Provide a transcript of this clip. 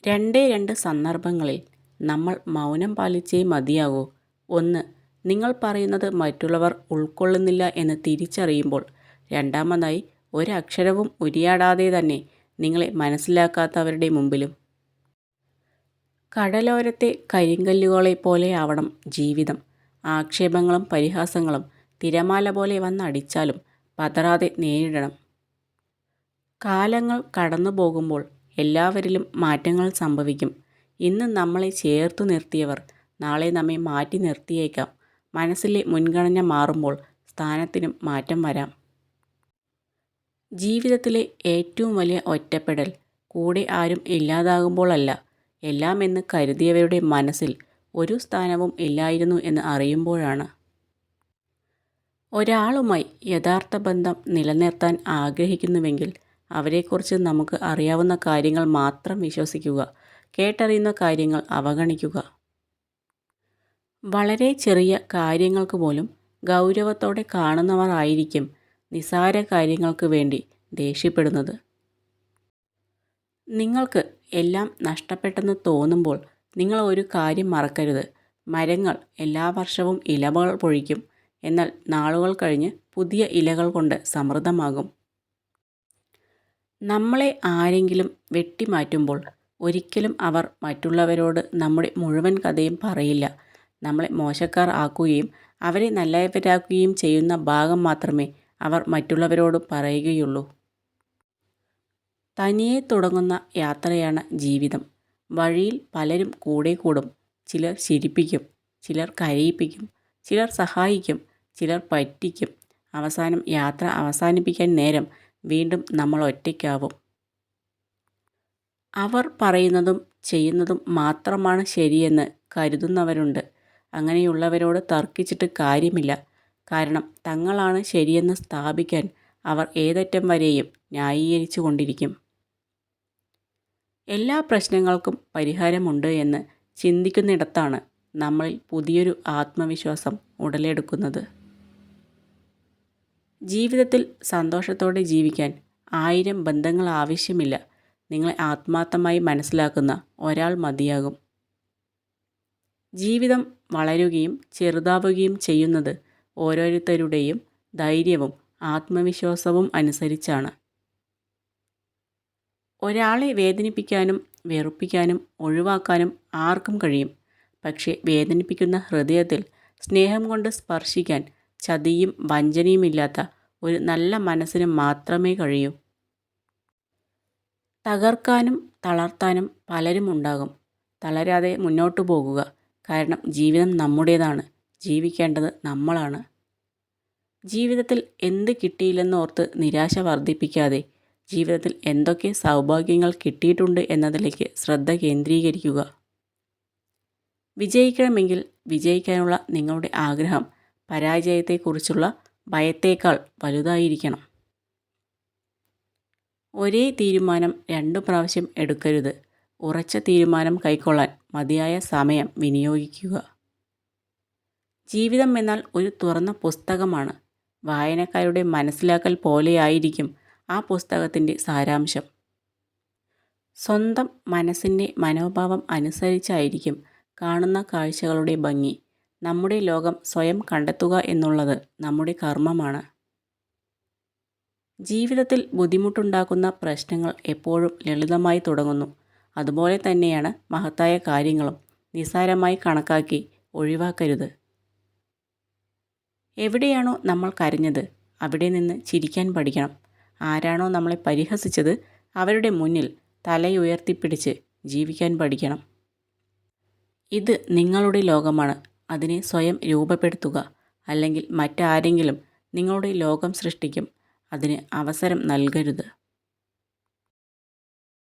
രണ്ടേ രണ്ട് സന്ദർഭങ്ങളിൽ നമ്മൾ മൗനം പാലിച്ചേ മതിയാകൂ. ഒന്ന്, നിങ്ങൾ പറയുന്നത് മറ്റുള്ളവർ ഉൾക്കൊള്ളുന്നില്ല എന്ന് തിരിച്ചറിയുമ്പോൾ. രണ്ടാമതായി, ഒരക്ഷരവും ഉരിയാടാതെ തന്നെ നിങ്ങളെ മനസ്സിലാക്കാത്തവരുടെ മുമ്പിലും. കടലോരത്തെ കരിങ്കല്ലുകളെപ്പോലെയാവണം ജീവിതം. ആക്ഷേപങ്ങളും പരിഹാസങ്ങളും തിരമാല പോലെ വന്നടിച്ചാലും പതറാതെ നേരിടണം. കാലങ്ങൾ കടന്നു പോകുമ്പോൾ എല്ലാവരിലും മാറ്റങ്ങൾ സംഭവിക്കും. ഇന്ന് നമ്മളെ ചേർത്തു നിർത്തിയവർ നാളെ നമ്മെ മാറ്റി നിർത്തിയേക്കാം. മനസ്സിലെ മുൻഗണന മാറുമ്പോൾ സ്ഥാനത്തിനും മാറ്റം വരാം. ജീവിതത്തിലെ ഏറ്റവും വലിയ ഒറ്റപ്പെടൽ കൂടെ ആരും ഇല്ലാതാകുമ്പോഴല്ല, എല്ലാം എന്ന് കരുതിയവരുടെ മനസ്സിൽ ഒരു സ്ഥാനവും ഇല്ലായിരുന്നു എന്ന് അറിയുമ്പോഴാണ്. ഒരാളുമായി യഥാർത്ഥ ബന്ധം നിലനിർത്താൻ ആഗ്രഹിക്കുന്നുവെങ്കിൽ അവരെക്കുറിച്ച് നമുക്ക് അറിയാവുന്ന കാര്യങ്ങൾ മാത്രം വിശ്വസിക്കുക. കേട്ടറിയുന്ന കാര്യങ്ങൾ അവഗണിക്കുക. വളരെ ചെറിയ കാര്യങ്ങൾക്ക് പോലും ഗൗരവത്തോടെ കാണുന്നവർ ആയിരിക്കും നിസ്സാര കാര്യങ്ങൾക്ക് വേണ്ടി ദേഷ്യപ്പെടുന്നത്. നിങ്ങൾക്ക് എല്ലാം നഷ്ടപ്പെട്ടെന്ന് തോന്നുമ്പോൾ നിങ്ങൾ ഒരു കാര്യം മറക്കരുത്. മരങ്ങൾ എല്ലാ വർഷവും ഇലകൾ പൊഴിക്കും, എന്നാൽ നാളുകൾ കഴിഞ്ഞ് പുതിയ ഇലകൾ കൊണ്ട് സമൃദ്ധമാകും. നമ്മളെ ആരെങ്കിലും വെട്ടിമാറ്റുമ്പോൾ ഒരിക്കലും അവർ മറ്റുള്ളവരോട് നമ്മുടെ മുഴുവൻ കഥയും പറയില്ല. നമ്മളെ മോശക്കാർ ആക്കുകയും അവരെ നല്ലവരാക്കുകയും ചെയ്യുന്ന ഭാഗം മാത്രമേ അവർ മറ്റുള്ളവരോട് പറയുകയുള്ളൂ. തനിയെ തുടങ്ങുന്ന യാത്രയാണ് ജീവിതം. വഴിയിൽ പലരും കൂടെ കൂടും. ചിലർ ചിരിപ്പിക്കും, ചിലർ കരയിപ്പിക്കും, ചിലർ സഹായിക്കും, ചിലർ പറ്റിക്കും. അവസാനം യാത്ര അവസാനിപ്പിക്കാൻ നേരം വീണ്ടും നമ്മൾ ഒറ്റയ്ക്കാവും. അവർ പറയുന്നതും ചെയ്യുന്നതും മാത്രമാണ് ശരിയെന്ന് കരുതുന്നവരുണ്ട്. അങ്ങനെയുള്ളവരോട് തർക്കിച്ചിട്ട് കാര്യമില്ല. കാരണം തങ്ങളാണ് ശരിയെന്ന് സ്ഥാപിക്കാൻ അവർ ഏതറ്റം വരെയും ന്യായീകരിച്ചു കൊണ്ടിരിക്കും. എല്ലാ പ്രശ്നങ്ങൾക്കും പരിഹാരമുണ്ട് എന്ന് ചിന്തിക്കുന്നിടത്താണ് നമ്മളിൽ പുതിയൊരു ആത്മവിശ്വാസം ഉടലെടുക്കുന്നത്. ജീവിതത്തിൽ സന്തോഷത്തോടെ ജീവിക്കാൻ 1000 ബന്ധങ്ങൾ ആവശ്യമില്ല. നിങ്ങളെ ആത്മാർത്ഥമായി മനസ്സിലാക്കുന്ന ഒരാൾ മതിയാകും. ജീവിതം വളരുകയും ചെറുതാവുകയും ചെയ്യുന്നത് ഓരോരുത്തരുടെയും ധൈര്യവും ആത്മവിശ്വാസവും അനുസരിച്ചാണ്. ഒരാളെ വേദനിപ്പിക്കാനും വെറുപ്പിക്കാനും ഒഴിവാക്കാനും ആർക്കും കഴിയും. പക്ഷേ വേദനിപ്പിക്കുന്ന ഹൃദയത്തിൽ സ്നേഹം കൊണ്ട് സ്പർശിക്കാൻ ചതിയും വഞ്ചനയുമില്ലാത്ത ഒരു നല്ല മനസ്സിന് മാത്രമേ കഴിയൂ. തകർക്കാനും തളർത്താനും പലരും ഉണ്ടാകും. തളരാതെ മുന്നോട്ടു പോകുക. കാരണം ജീവിതം നമ്മുടേതാണ്. ജീവിക്കേണ്ടത് നമ്മളാണ്. ജീവിതത്തിൽ എന്ത് കിട്ടിയില്ലെന്നോർത്ത് നിരാശ വർദ്ധിപ്പിക്കാതെ ജീവിതത്തിൽ എന്തൊക്കെ സൗഭാഗ്യങ്ങൾ കിട്ടിയിട്ടുണ്ട് എന്നതിലേക്ക് ശ്രദ്ധ കേന്ദ്രീകരിക്കുക. വിജയിക്കണമെങ്കിൽ വിജയിക്കാനുള്ള നിങ്ങളുടെ ആഗ്രഹം പരാജയത്തെക്കുറിച്ചുള്ള ഭയത്തേക്കാൾ വലുതായിരിക്കണം. ഒരേ തീരുമാനം 2 പ്രാവശ്യം എടുക്കരുത്. ഉറച്ച തീരുമാനം കൈക്കൊള്ളാൻ മതിയായ സമയം വിനിയോഗിക്കുക. ജീവിതം എന്നാൽ ഒരു തുറന്ന പുസ്തകമാണ്. വായനക്കാരുടെ മനസ്സിലാക്കൽ പോലെയായിരിക്കും ആ പുസ്തകത്തിൻ്റെ സാരാംശം. സ്വന്തം മനസ്സിൻ്റെ മനോഭാവം അനുസരിച്ചായിരിക്കും കാണുന്ന കാഴ്ചകളുടെ ഭംഗി. നമ്മുടെ ലോകം സ്വയം കണ്ടെത്തുക എന്നുള്ളത് നമ്മുടെ കർമ്മമാണ്. ജീവിതത്തിൽ ബുദ്ധിമുട്ടുണ്ടാക്കുന്ന പ്രശ്നങ്ങൾ എപ്പോഴും ലളിതമായി തുടങ്ങുന്നു. അതുപോലെ തന്നെയാണ് മഹത്തായ കാര്യങ്ങളും. നിസ്സാരമായി കണക്കാക്കി ഒഴിവാക്കരുത്. എവിടെയാണോ നമ്മൾ കരഞ്ഞത് അവിടെ നിന്ന് ചിരിക്കാൻ പഠിക്കണം. ആരാണോ നമ്മളെ പരിഹസിച്ചത് അവരുടെ മുന്നിൽ തലയുയർത്തിപ്പിടിച്ച് ജീവിക്കാൻ പഠിക്കണം. ഇത് നിങ്ങളുടെ ലോകമാണ്. അതിനെ സ്വയം രൂപപ്പെടുത്തുക. അല്ലെങ്കിൽ മറ്റാരെങ്കിലും നിങ്ങളുടെ ലോകം സൃഷ്ടിക്കും. അതിന് അവസരം നൽകരുത്.